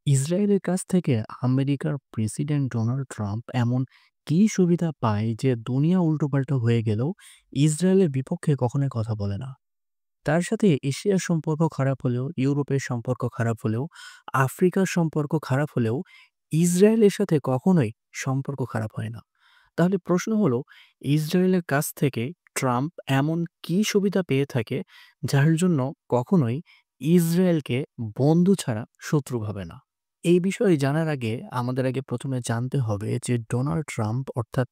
ইসরায়েলের কাছ থেকে আমেরিকার প্রেসিডেন্ট ডোনাল্ড ট্রাম্প এমন কী সুবিধা পায় যে দুনিয়া উল্টোপাল্টা হয়ে গেলেও ইসরায়েলের বিপক্ষে কখনোই কথা বলে না? তার সাথে এশিয়ার সম্পর্ক খারাপ হলেও, ইউরোপের সম্পর্ক খারাপ হলেও, আফ্রিকার সম্পর্ক খারাপ হলেও ইসরায়েলের সাথে কখনোই সম্পর্ক খারাপ হয় না। তাহলে প্রশ্ন হলো, ইসরায়েলের কাছ থেকে ট্রাম্প এমন কী সুবিধা পেয়ে থাকে যার জন্য কখনোই ইসরায়েলকে বন্ধু ছাড়া শত্রু ভাবে না? এই বিষয়ে জানার আগে আমাদের প্রথমে জানতে হবে যে ডোনাল্ড ট্রাম্প অর্থাৎ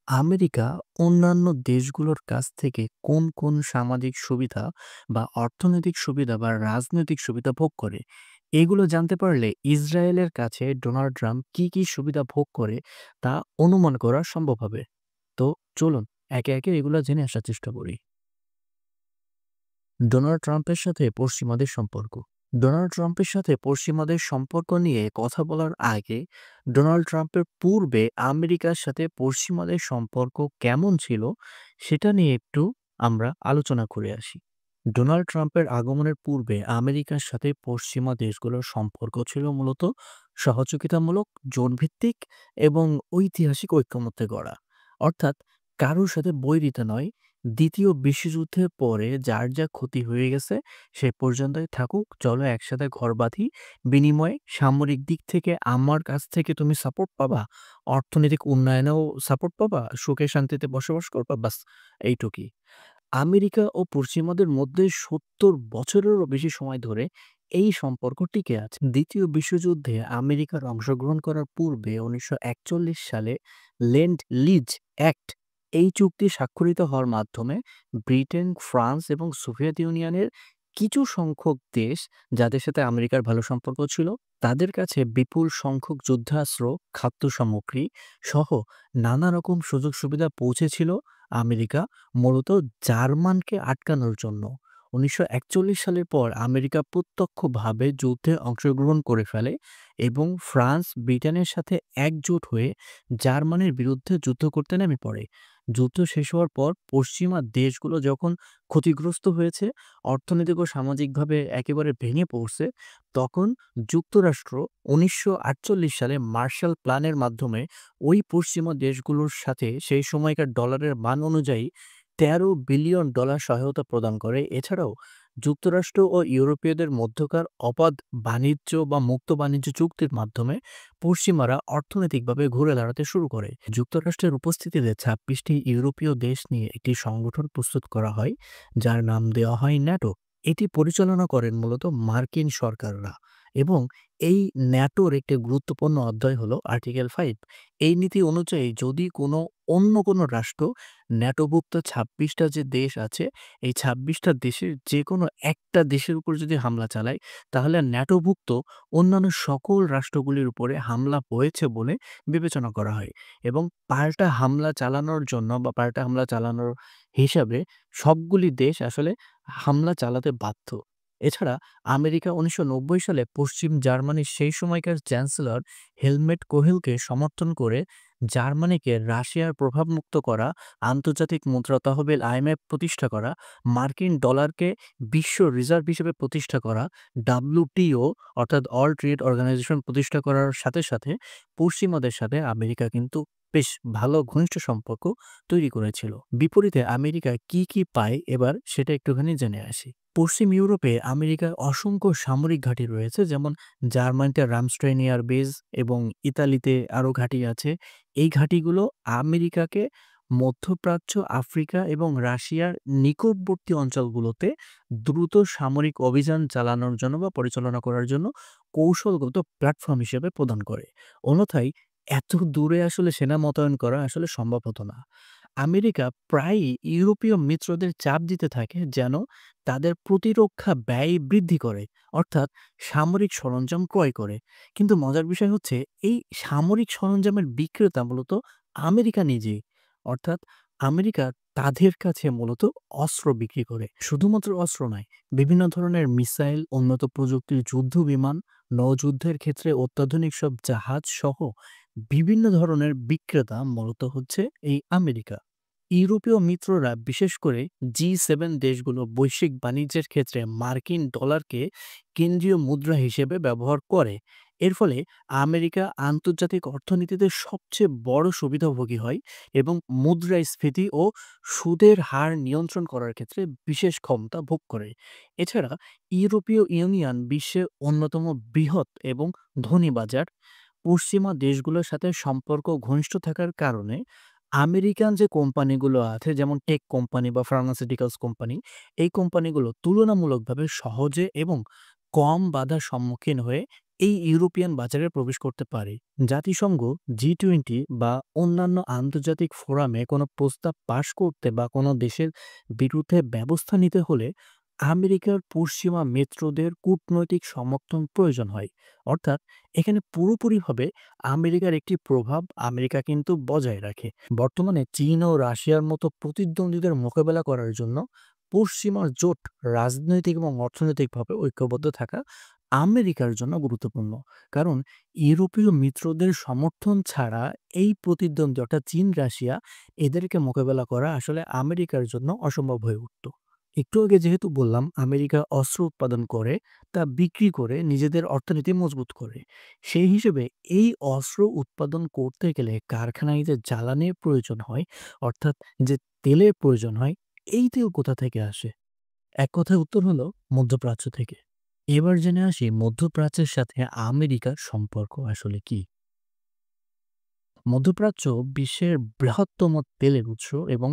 আমেরিকা অন্যান্য দেশগুলোর কাছ থেকে কোন কোন সামাজিক সুবিধা বা অর্থনৈতিক সুবিধা বা রাজনৈতিক সুবিধা ভোগ করে। এগুলো জানতে পারলে ইসরায়েলের কাছে ডোনাল্ড ট্রাম্প কি কি সুবিধা ভোগ করে তা অনুমান করা সম্ভব হবে। তো চলুন একে একে এগুলো জেনে আসার চেষ্টা করি। ডোনাল্ড ট্রাম্পের সাথে পশ্চিমাদের সম্পর্ক। ডোনাল্ড ট্রাম্পের সাথে পশ্চিমাদের সম্পর্ক নিয়ে কথা বলার আগে ডোনাল্ড ট্রাম্পের পূর্বে আমেরিকার সাথে পশ্চিমাদের সম্পর্ক কেমন ছিল সেটা নিয়ে একটু আমরা আলোচনা করে আসি। ডোনাল্ড ট্রাম্পের আগমনের পূর্বে আমেরিকার সাথে পশ্চিমা দেশগুলোর সম্পর্ক ছিল মূলত সহযোগিতামূলক, জোটভিত্তিক এবং ঐতিহাসিক ঐকমত্যে গড়া। অর্থাৎ কারোর সাথে বৈরিতা নয়। দ্বিতীয় বিশ্বযুদ্ধের পরে যার যা ক্ষতি হয়ে গেছে সে পর্যন্তই থাকুক, চলো একসাথে ঘর বাঁধি। বিনিময়ে সামরিক দিক থেকে আমার কাছ থেকে তুমি সাপোর্ট পাবা, অর্থনৈতিক উন্নয়নেও সাপোর্ট পাবা, সুখে শান্তিতে বসবাস করবা, বাস এইটুকুই। আমেরিকা ও পশ্চিমাদের মধ্যে ৭০ বছরেরও বেশি সময় ধরে এই সম্পর্ক টিকে আছে। দ্বিতীয় বিশ্বযুদ্ধে আমেরিকার অংশগ্রহণ করার পূর্বে ১৯৪১ সালে লেন্ড লিজ অ্যাক্ট এই চুক্তি স্বাক্ষরিত হওয়ার মাধ্যমে ব্রিটেন, ফ্রান্স এবং সোভিয়েত ইউনিয়নের কিছু সংখ্যক দেশ যাদের সাথে আমেরিকার ভালো সম্পর্ক ছিল তাদের কাছে বিপুল সংখ্যক যুদ্ধাস্ত্র, খাদ্য সামগ্রী সহ নানা রকম সুযোগ সুবিধা পৌঁছেছিল আমেরিকা মূলত জার্মানকে আটকানোর জন্য। ১৯৪১ সালের পর আমেরিকা প্রত্যক্ষভাবে যুদ্ধে অংশগ্রহণ করে ফেলে এবং ফ্রান্স ব্রিটেনের সাথে একজোট হয়ে জার্মানির বিরুদ্ধে যুদ্ধ করতে নেমে পড়ে। যুদ্ধ শেষ হওয়ার পর পশ্চিমা দেশগুলো যখন ক্ষতিগ্রস্ত হয়েছে, অর্থনৈতিক ও সামাজিকভাবে একেবারে ভেঙে পড়ছে, তখন যুক্তরাষ্ট্র ১৯৪৮ সালে মার্শাল প্ল্যানের মাধ্যমে ওই পশ্চিমা দেশগুলোর সাথে সেই সময়কার ডলারের মান অনুযায়ী $১৩ বিলিয়ন সহায়তা প্রদান করে। এছাড়াও যুক্তরাষ্ট্র ও ইউরোপীয়দের মধ্যকার অবাধ বাণিজ্য বা মুক্ত বাণিজ্য চুক্তির মাধ্যমে পশ্চিমারা অর্থনৈতিকভাবে ঘুরে দাঁড়াতে শুরু করে। যুক্তরাষ্ট্রের উপস্থিতিতে ২৬টি ইউরোপীয় দেশ নিয়ে একটি সংগঠন প্রস্তুত করা হয়, যার নাম দেওয়া হয় ন্যাটো। এটি পরিচালনা করেন মূলত মার্কিন সরকাররা এবং এই ন্যাটোর একটি গুরুত্বপূর্ণ অধ্যায় হলো আর্টিকেল ৫। এই নীতি অনুযায়ী যদি অন্য কোনো রাষ্ট্র ন্যাটোভুক্ত ২৬টা যে দেশ আছে, এই ২৬টা দেশের যেকোনো একটা দেশের উপর যদি হামলা চালায়, তাহলে ন্যাটোভুক্ত অন্যান্য সকল রাষ্ট্রগুলির উপরে হামলা হয়েছে বলে বিবেচনা করা হয় এবং পাল্টা হামলা চালানোর জন্য বা পাল্টা হামলা চালানোর হিসাবে সবগুলি দেশ আসলে হামলা চালাতে বাধ্য। এছাড়া আমেরিকা ১৯৯০ সালে পশ্চিম জার্মানির সেই সময়কার চ্যান্সেলর হেলমেট কোহেলকে সমর্থন করে জার্মানিকে রাশিয়ার প্রভাবমুক্ত করা, আন্তর্জাতিক মুদ্রা তহবিল IMF প্রতিষ্ঠা করা, মার্কিন ডলারকে বিশ্ব রিজার্ভ হিসেবে প্রতিষ্ঠা করা, WTO অর্থাৎ অল ট্রেড অর্গানাইজেশন প্রতিষ্ঠা করার সাথে সাথে পশ্চিমাদের সাথে আমেরিকা কিন্তু বেশ ভালো ঘনিষ্ঠ সম্পর্ক তৈরি করেছিল। বিপরীতে আমেরিকা কি কি পায় এবার সেটা একটুখানি জেনে আসি। পশ্চিম ইউরোপে আমেরিকার অসংখ্য সামরিক ঘাঁটি রয়েছে, যেমন জার্মানিতে রামস্টাইন এয়ার বেস এবং ইতালিতে আরও ঘাঁটি আছে। এই ঘাঁটিগুলো আমেরিকাকে মধ্যপ্রাচ্য, আফ্রিকা এবং রাশিয়ার নিকটবর্তী অঞ্চলগুলোতে দ্রুত সামরিক অভিযান চালানোর জন্য বা পরিচালনা করার জন্য কৌশলগত প্ল্যাটফর্ম হিসেবে প্রদান করে। অন্যথায় এত দূরে আসলে সেনা মোতায়েন করা আসলে সম্ভব হতো না। আমেরিকা প্রায়ই ইউরোপীয় মিত্রদের চাপ দিতে থাকে যেন তাদের প্রতিরক্ষা ব্যয় বৃদ্ধি করে, অর্থাৎ সামরিক সরঞ্জাম ক্রয় করে। কিন্তু মজার বিষয় হচ্ছে এই সামরিক সরঞ্জামের বিক্রেতা মূলত আমেরিকা নিজেই। অর্থাৎ আমেরিকা তাদের কাছে মূলত অস্ত্র বিক্রি করে। শুধুমাত্র অস্ত্র নয়, বিভিন্ন ধরনের মিসাইল, উন্নত প্রযুক্তির যুদ্ধ বিমান, নৌযুদ্ধের ক্ষেত্রে অত্যাধুনিক সব জাহাজ সহ বিভিন্ন ধরনের বিক্রেতা মূলত হচ্ছে এই আমেরিকা। ইউরোপীয় মিত্ররা বিশেষ করে G7 দেশগুলো বৈশ্বিক বাণিজ্যের ক্ষেত্রে মার্কিন ডলারকে কেন্দ্রীয় মুদ্রা হিসেবে ব্যবহার করে এর ফলে আমেরিকা আন্তর্জাতিক অর্থনীতিতে সবচেয়ে বড় সুবিধাভোগী হয় এবং মুদ্রাস্ফীতি ও সুদের হার নিয়ন্ত্রণ করার ক্ষেত্রে বিশেষ ক্ষমতা ভোগ করে। এছাড়া ইউরোপীয় ইউনিয়ন বিশ্বের অন্যতম বৃহৎ এবং ধনী বাজার। পশ্চিমা দেশগুলোর সাথে সম্পর্ক ঘনিষ্ঠ থাকার কারণে আমেরিকান যে কোম্পানিগুলো আছে যেমন টেক কোম্পানি বা ফার্মাসিউটিক্যালস কোম্পানি, এই কোম্পানিগুলো তুলনামূলকভাবে সহজে এবং কম বাধার সম্মুখীন হয়ে এই ইউরোপিয়ান বাজারে প্রবেশ করতে পারে। জাতিসংঘ, G20 বা অন্যান্য আন্তর্জাতিক ফোরামে কোনো প্রস্তাব পাশ করতে বা কোনো দেশের বিরুদ্ধে ব্যবস্থা নিতে হলে আমেরিকার পশ্চিমা মিত্রদের কূটনৈতিক সমর্থন প্রয়োজন হয়। অর্থাৎ এখানে পুরোপুরিভাবে আমেরিকার একটি প্রভাব আমেরিকা কিন্তু বজায় রাখে। বর্তমানে চীন ও রাশিয়ার মতো প্রতিদ্বন্দ্বীদের মোকাবেলা করার জন্য পশ্চিমা জোট রাজনৈতিক এবং অর্থনৈতিকভাবে ঐক্যবদ্ধ থাকা আমেরিকার জন্য গুরুত্বপূর্ণ। কারণ ইউরোপীয় মিত্রদের সমর্থন ছাড়া এই প্রতিদ্বন্দ্বী অর্থাৎ চীন, রাশিয়া এদেরকে মোকাবেলা করা আসলে আমেরিকার জন্য অসম্ভব হয়ে উঠত। একটু আগে যেহেতু বললাম আমেরিকা অস্ত্র উৎপাদন করে, তা বিক্রি করে নিজেদের অর্থনীতি মজবুত করে। সেই হিসেবে এই অস্ত্র উৎপাদন করতে গেলে কারখানায় যে জ্বালানির প্রয়োজন হয়, অর্থাৎ যে তেলের প্রয়োজন হয়, এই তেল কোথা থেকে আসে? এক কথায় উত্তর হলো মধ্যপ্রাচ্য থেকে। এবার জেনে আসি মধ্যপ্রাচ্যের সাথে আমেরিকার সম্পর্ক আসলে কি? মধ্যপ্রাচ্য বিশ্বের বৃহত্তম তেলের উৎস এবং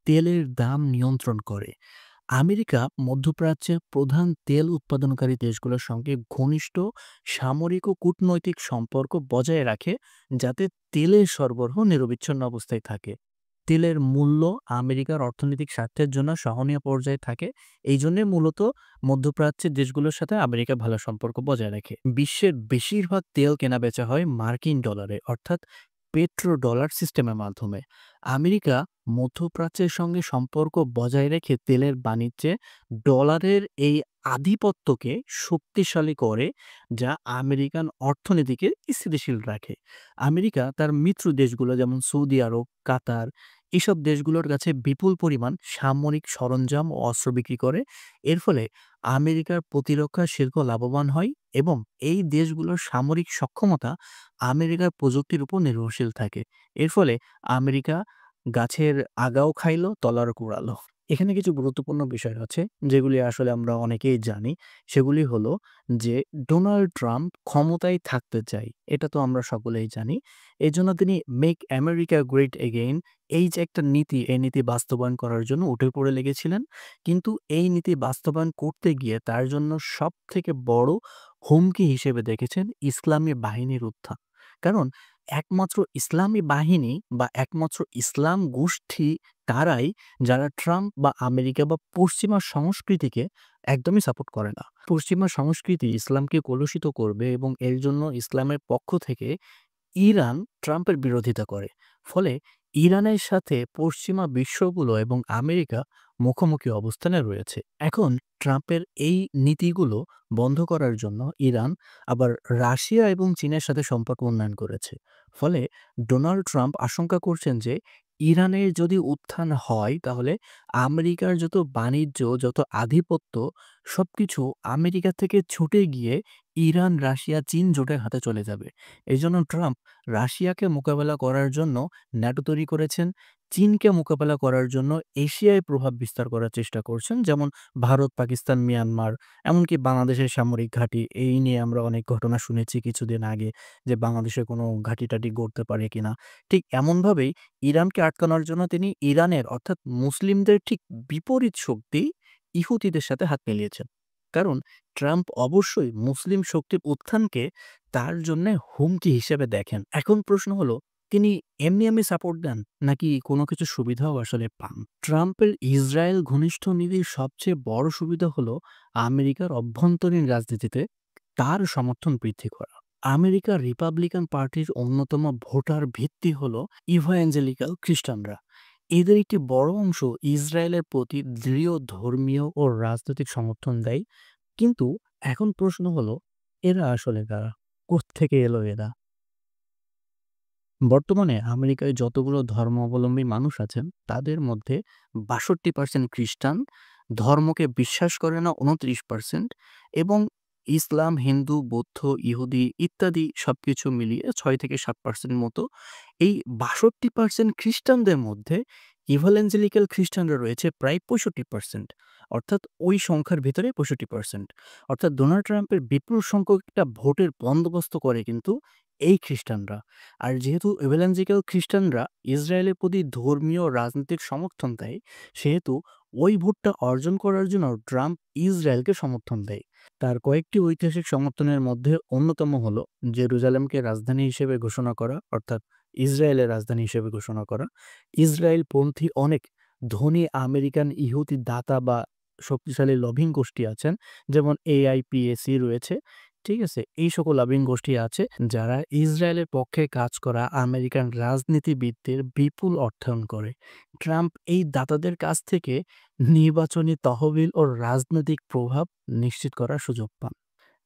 তেলের দাম নিয়ন্ত্রণ করে। আমেরিকা মধ্যপ্রাচ্যের প্রধান তেল উৎপাদনকারী দেশগুলোর সঙ্গে ঘনিষ্ঠ সামরিক ও কূটনৈতিক সম্পর্ক বজায় রাখে, যাতে তেলের সরবরাহ নিরবিচ্ছিন্ন অবস্থায় থাকে। তেলের মূল্য আমেরিকার অর্থনৈতিক স্বার্থের জন্য সহনীয় পর্যায়ে থাকে। এই জন্যে মূলত মধ্যপ্রাচ্যের দেশগুলোর সাথে আমেরিকা ভালো সম্পর্ক বজায় রাখে। বিশ্বের বেশিরভাগ তেল কেনাবেচা হয় মার্কিন ডলারে, অর্থাৎ পেট্রো ডলার সিস্টেমের মাধ্যমে। আমেরিকা মধ্যপ্রাচ্যের সঙ্গে সম্পর্ক বজায় রেখে তেলের বাণিজ্যে ডলারের এই আধিপত্যকে শক্তিশালী করে, যা আমেরিকান অর্থনীতিকে স্থিতিশীল রাখে। আমেরিকা তার মিত্র দেশগুলো যেমন সৌদি আরব, কাতার এসব দেশগুলোর কাছে বিপুল পরিমাণ সামরিক সরঞ্জাম ও অস্ত্র বিক্রি করে। এর ফলে আমেরিকার প্রতিরক্ষা শিল্প লাভবান হয় এবং এই দেশগুলোর সামরিক সক্ষমতা আমেরিকার প্রযুক্তির উপর নির্ভরশীল থাকে। এর ফলে আমেরিকা গাছের আগাও খাইলো, তলারও কুড়ালো। এখানে কিছু গুরুত্বপূর্ণ বিষয় আছে যেগুলি আসলে আমরা অনেকেই জানি। সেগুলি হলো যে ডোনাল্ড ট্রাম্প ক্ষমতায় থাকতে চায়। এটা তো আমরা সকলেই জানি। এজন্য তিনি মেক আমেরিকা গ্রেট এগেইন এই যে একটা নীতি, এই নীতি বাস্তবায়ন করার জন্য উঠে পড়ে লেগেছিলেন। কিন্তু এই নীতি বাস্তবায়ন করতে গিয়ে তার জন্য সবথেকে বড় হুমকি হিসেবে দেখেছেন ইসলামী বাহিনীর উত্থান। কারণ একমাত্র ইসলামী বাহিনী বা একমাত্র ইসলাম গোষ্ঠী তারাই যারা ট্রাম্প বা আমেরিকা বা পশ্চিমা সংস্কৃতিকে একদমই সাপোর্ট করে না। পশ্চিমা সংস্কৃতি ইসলামকে কলুষিত করবে এবং এর জন্য ইসলামের পক্ষ থেকে ইরান ট্রাম্পের বিরোধিতা করে। ফলে ইরানের সাথে পশ্চিমা বিশ্বগুলো এবং আমেরিকা মুখোমুখি অবস্থানে রয়েছে। এখন ট্রাম্পের এই নীতিগুলো বন্ধ করার জন্য ইরান আবার রাশিয়া এবং চীনের সাথে সম্পর্ক উন্নয়ন করেছে। ফলে ডোনাল্ড ট্রাম্প আশঙ্কা করছেন যে ইরানের যদি উত্থান হয় তাহলে আমেরিকার যত বাণিজ্য, যত আধিপত্য সবকিছু আমেরিকা থেকে ছুটে গিয়ে ইরান, রাশিয়া, চীন জোটের হাতে চলে যাবে। এজন্য ট্রাম্প রাশিয়াকে মোকাবেলা করার জন্য ন্যাটো তৈরি করেছেন। চীনকে মোকাবেলা করার জন্য এশিয়ায় প্রভাব বিস্তার করার চেষ্টা করছেন। যেমন ভারত, পাকিস্তান, মিয়ানমার, এমনকি বাংলাদেশের সামরিক ঘাঁটি। এই নিয়ে আমরা অনেক ঘটনা শুনেছি কিছুদিন আগে যে বাংলাদেশে কোনো ঘাঁটি-টাটি গড়তে পারে কিনা। ঠিক এমনভাবেই ইরানকে আটকানোর জন্য তিনি ইরানের অর্থাৎ মুসলিমদের ঠিক বিপরীত শক্তি ইহুদিদের সাথে হাত মিলিয়েছেন। কারণ ট্রাম্প অবশ্যই মুসলিম শক্তির উত্থানকে তার জন্যে হুমকি হিসেবে দেখেন। এখন প্রশ্ন হলো তিনি এমনি সাপোর্ট দেন নাকি কোনো কিছু সুবিধাও আসলে পান? ট্রাম্পের ইসরায়েল ঘনিষ্ঠ নীতির সবচেয়ে বড় সুবিধা হলো আমেরিকার অভ্যন্তরীণ রাজনীতিতে তার সমর্থন বৃদ্ধি করা। আমেরিকার রিপাবলিকান পার্টির অন্যতম ভোটার ভিত্তি হলো ইভাঞ্জেলিক্যাল খ্রিস্টানরা। এদের একটি বড় অংশ ইসরায়েলের প্রতি দৃঢ় ধর্মীয় ও রাজনৈতিক সমর্থন দেয়। কিন্তু এখন প্রশ্ন হলো এরা আসলে কারা? কোত্থেকে এলো এরা? বর্তমানে আমেরিকায় যতগুলো ধর্মাবলম্বী মানুষ আছেন তাদের মধ্যে ৬২% খ্রিস্টান, ধর্মকে বিশ্বাস করে না ২৯% এবং ইসলাম, হিন্দু, বৌদ্ধ, ইহুদি ইত্যাদি সবকিছু মিলিয়ে ৬-৭% মতো। এই ৬২% খ্রিস্টানদের মধ্যে ইভাঞ্জেলিক্যাল খ্রিস্টানরা রয়েছে প্রায় 65%। অর্থাৎ ওই সংখ্যার ভেতরে 65%। অর্থাৎ ডোনাল্ড ট্রাম্পের বিপুল সংখ্যক একটা ভোটের বন্দোবস্ত করে কিন্তু এই খ্রিস্টানরা। আর যেহেতু ইভাঞ্জেলিক্যাল খ্রিস্টানরা ইসরায়েলের প্রতি ধর্মীয় রাজনৈতিক সমর্থন দেয়, সেহেতু ওই ভোটটা অর্জন করার জন্য ট্রাম্প ইসরায়েলকে সমর্থন দেয়। তার কয়েকটি ঐতিহাসিক সমর্থনের মধ্যে অন্যতম হলো জেরুজালেমকে রাজধানী হিসেবে ঘোষণা করা, অর্থাৎ ইসরায়েলের রাজধানী হিসেবে ঘোষণা করা। ইসরায়েলপন্থী অনেক ধনী আমেরিকান ইহুদি দাতা বা শক্তিশালী লবিং গোষ্ঠী আছেন, যেমন AIPAC রয়েছে। ঠিক আছে? এই সকল লবিং গোষ্ঠী আছে যারা ইসরায়েলের পক্ষে কাজ করা আমেরিকান রাজনীতিবিদদের বিপুল অর্থায়ন করে। ট্রাম্প এই দাতাদের কাছ থেকে নির্বাচনী তহবিল ও রাজনৈতিক প্রভাব নিশ্চিত করার সুযোগ পান।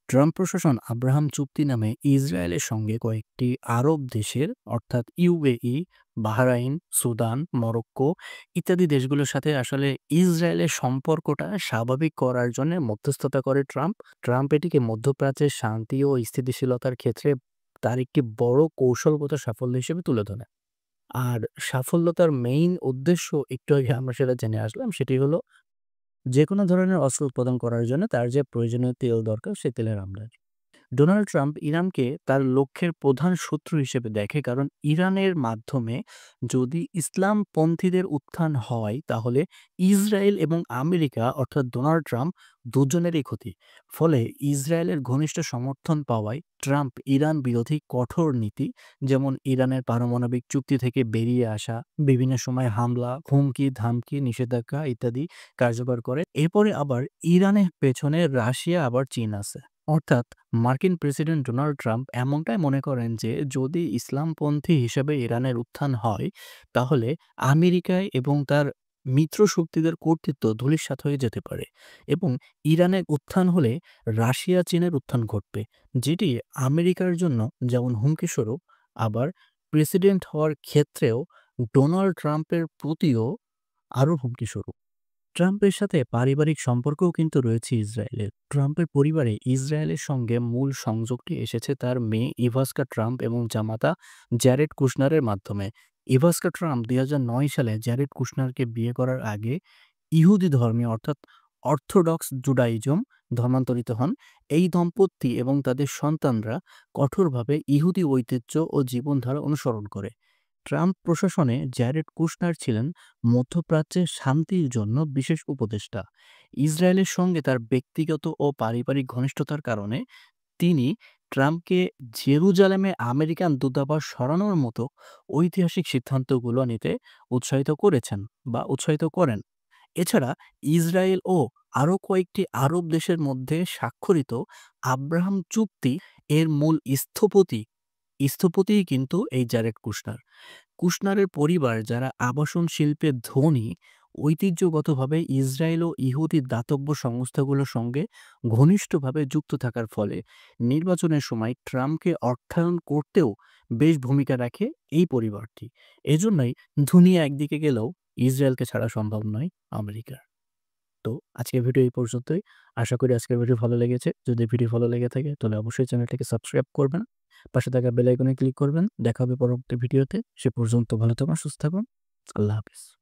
ট্রাম্প প্রশাসন আব্রাহাম চুক্তি নামে ইসরায়েলের সঙ্গে কয়েকটি আরব দেশের অর্থাৎ UAE, বাহরাইন, সুদান, মরক্কো ইত্যাদি দেশগুলোর সাথে আসলে ইসরায়েলের সম্পর্কটা স্বাভাবিক করার জন্য মধ্যস্থতা করে ট্রাম্প। ট্রাম্প এটিকে মধ্যপ্রাচ্যের শান্তি ও স্থিতিশীলতার ক্ষেত্রে তার একটি বড় কৌশলগত সাফল্য হিসেবে তুলে ধরে। আর সাফল্যতার মেইন উদ্দেশ্য একটু আগে আমরা সেটা জেনে আসলাম, সেটি হলো যেকোনো ধরনের অস্ত্র উৎপাদন করার জন্য তার যে প্রয়োজনীয় তেল দরকার, সেই তেলের আমদানি। ডোনাল্ড ট্রাম্প ইরানকে তার লক্ষ্যের প্রধান শত্রু হিসেবে দেখে, কারণ ইরানের মাধ্যমে যদি ইসলামপন্থীদের উত্থান হয় তাহলে ইসরায়েল এবং আমেরিকা অর্থাৎ ডোনাল্ড ট্রাম্প দুজনেরই ক্ষতি। ফলে ইসরায়েলের ঘনিষ্ঠ সমর্থন পাওয়ায় ট্রাম্প ইরান বিরোধী কঠোর নীতি, যেমন ইরানের পারমাণবিক চুক্তি থেকে বেরিয়ে আসা, বিভিন্ন সময় হামলা, হুমকি ধামকি, নিষেধাজ্ঞা ইত্যাদি কার্যকর করে। এরপরে আবার ইরানের পেছনে রাশিয়া আবার চীন আছে। অর্থাৎ মার্কিন প্রেসিডেন্ট ডোনাল্ড ট্রাম্প এমনটাই মনে করেন যে যদি ইসলামপন্থী হিসেবে ইরানের উত্থান হয় তাহলে আমেরিকায় এবং তার মিত্র শক্তিদের কর্তৃত্ব ধূলিসাৎ হয়ে যেতে পারে, এবং ইরানের উত্থান হলে রাশিয়া চীনের উত্থান ঘটবে, যেটি আমেরিকার জন্য যেমন হুমকিস্বরূপ, আবার প্রেসিডেন্ট হওয়ার ক্ষেত্রেও ডোনাল্ড ট্রাম্পের প্রতিও আরও হুমকিস্বরূপ। ট্রাম্পের সাথে পারিবারিক সম্পর্কও কিন্তু রয়েছে ইসরায়েলের। ট্রাম্পের পরিবারে ইসরায়েলের সঙ্গে মূল সংযোগটি এসেছে তার মেয়ে ইভাস্কা ট্রাম্প এবং জামাতা জ্যারেড কুশনারের মাধ্যমে। ইভাস্কা ট্রাম্প ২০০৯ সালে জ্যারেড কুশনারকে বিয়ে করার আগে ইহুদি ধর্মে অর্থাৎ অর্থোডক্স জুডাইজম ধর্মান্তরিত হন। এই দম্পতি এবং তাদের সন্তানরা কঠোরভাবে ইহুদি ঐতিহ্য ও জীবনধারা অনুসরণ করে। ট্রাম্প প্রশাসনে জ্যারেড কুশনার ছিলেন মধ্যপ্রাচ্যের শান্তির জন্য বিশেষ উপদেষ্টা। ইসরায়েলের সঙ্গে তার ব্যক্তিগত ও পারিবারিক ঘনিষ্ঠতার কারণে তিনি ট্রাম্পকে জেরুজালেমে আমেরিকান দূতাবাস সরানোর মতো ঐতিহাসিক সিদ্ধান্তগুলো নিতে উৎসাহিত করেছেন বা উৎসাহিত করেন। এছাড়া ইসরায়েল ও আরও কয়েকটি আরব দেশের মধ্যে স্বাক্ষরিত আব্রাহাম চুক্তি এর মূল স্থপতিই কিন্তু এই জ্যারেড কুশনার। কুশনারের পরিবার যারা আবাসন শিল্পে ধনী, ঐতিহ্যগতভাবে ইসরায়েল ও ইহুদি দাতব্য সংস্থাগুলোর সঙ্গে ঘনিষ্ঠভাবে যুক্ত থাকার ফলে নির্বাচনের সময় ট্রাম্পকে অর্থায়ন করতেও বেশ ভূমিকা রাখে এই পরিবারটি। এজন্যই দুনিয়া একদিকে গেলেও ইসরায়েলকে ছাড়া সম্ভব নয় আমেরিকার। তো আজকের ভিডিও এই পর্যন্তই। আশা করি আজকের ভিডিও ভালো লেগেছে। যদি ভিডিও ভালো লেগে থাকে তাহলে অবশ্যই চ্যানেলটিকে সাবস্ক্রাইব করবেন। পাশে থাকা বেল আইকনে ক্লিক করবেন। দেখা হবে পরবর্তী ভিডিওতে। সে পর্যন্ত ভালো থাকুন, সুস্থ থাকুন। আল্লাহ হাফেজ।